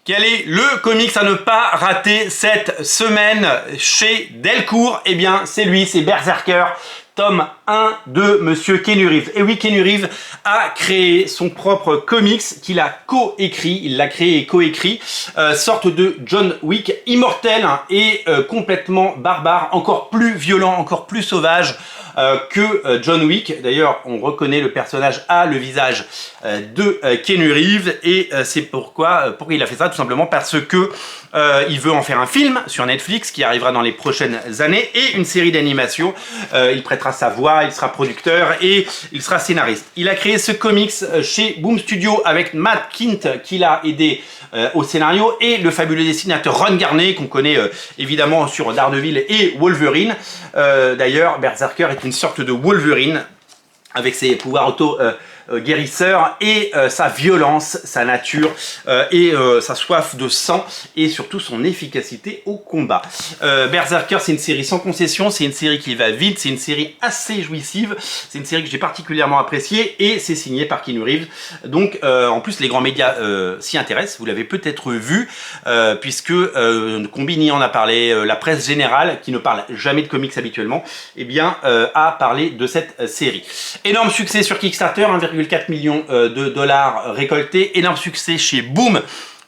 Quel est le comics à ne pas rater cette semaine chez Delcourt? Eh bien, c'est lui, c'est Berserker, tome 1 de Monsieur Keanu Reeves. Et oui, Keanu Reeves a créé son propre comics qu'il a co-écrit, il l'a créé et co-écrit, sorte de John Wick immortel et complètement barbare, encore plus violent, encore plus sauvage que John Wick. D'ailleurs, on reconnaît le personnage a le visage de Keanu Reeves et c'est pourquoi il a fait ça, tout simplement parce que il veut en faire un film sur Netflix qui arrivera dans les prochaines années et une série d'animation. Il prêtera sa voix, il sera producteur et il sera scénariste. Il a créé ce comics chez Boom Studio avec Matt Kindt qui l'a aidé au scénario et le fabuleux dessinateur Ron Garney qu'on connaît évidemment sur Daredevil et Wolverine. D'ailleurs, Berserker est une sorte de Wolverine avec ses pouvoirs auto-guérisseurs et sa violence, sa nature et sa soif de sang et surtout son efficacité au combat. Berserker, c'est une série sans concession, c'est une série qui va vite, c'est une série assez jouissive, c'est une série que j'ai particulièrement appréciée et c'est signé par Keanu Reeves. Donc en plus les grands médias s'y intéressent, vous l'avez peut-être vu puisque Combini en a parlé, la presse générale qui ne parle jamais de comics habituellement, eh bien a parlé de cette série. Énorme succès sur Kickstarter, 1,4 million de dollars récoltés. Énorme succès chez Boom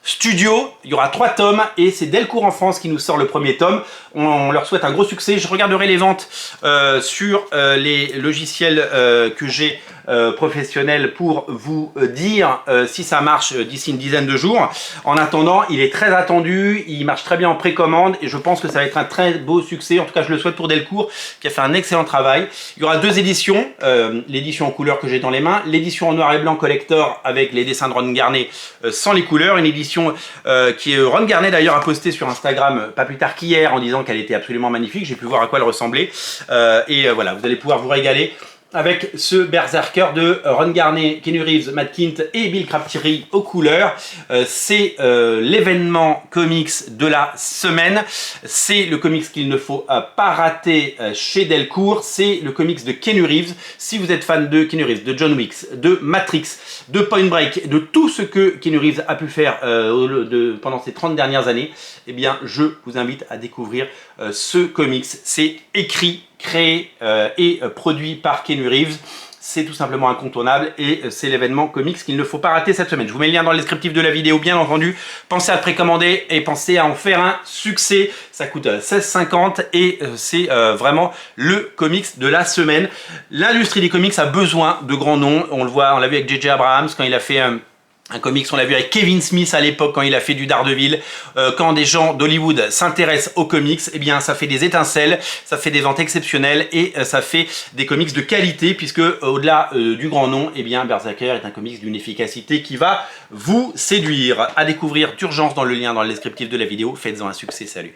Studio. Il y aura 3 tomes et c'est Delcourt en France qui nous sort le premier tome. On leur souhaite un gros succès. Je regarderai les ventes sur les logiciels que j'ai professionnels pour vous dire si ça marche d'ici une dizaine de jours. En attendant, il est très attendu, il marche très bien en précommande et je pense que ça va être un très beau succès. En tout cas, je le souhaite pour Delcourt qui a fait un excellent travail. Il y aura 2 éditions, l'édition en couleur que j'ai dans les mains, l'édition en noir et blanc collector avec les dessins de Ron Garney sans les couleurs, une édition qui Ron Garney d'ailleurs a posté sur Instagram pas plus tard qu'hier en disant qu'elle était absolument magnifique. J'ai pu voir à quoi elle ressemblait et voilà, vous allez pouvoir vous régaler avec ce Berserker de Ron Garney, Keanu Reeves, Matt Kindt et Bill Crabtree aux couleurs. C'est l'événement comics de la semaine. C'est le comics qu'il ne faut pas rater chez Delcourt. C'est le comics de Keanu Reeves. Si vous êtes fan de Keanu Reeves, de John Wick, de Matrix, de Point Break, de tout ce que Keanu Reeves a pu faire pendant ces 30 dernières années, eh bien, je vous invite à découvrir ce comics. C'est écrit, créé et produit par Keanu Reeves. C'est tout simplement incontournable et c'est l'événement comics qu'il ne faut pas rater cette semaine. Je vous mets le lien dans le descriptif de la vidéo, bien entendu. Pensez à le précommander et pensez à en faire un succès. Ça coûte 16,50 et c'est vraiment le comics de la semaine. L'industrie des comics a besoin de grands noms. On le voit, on l'a vu avec J.J. Abrams quand il a fait un comics, on l'a vu avec Kevin Smith à l'époque quand il a fait du Daredevil. Quand des gens d'Hollywood s'intéressent aux comics, eh bien ça fait des étincelles, ça fait des ventes exceptionnelles et ça fait des comics de qualité puisque au-delà du grand nom, eh bien Berserker est un comics d'une efficacité qui va vous séduire. À découvrir d'urgence dans le lien dans le descriptif de la vidéo. Faites-en un succès, salut.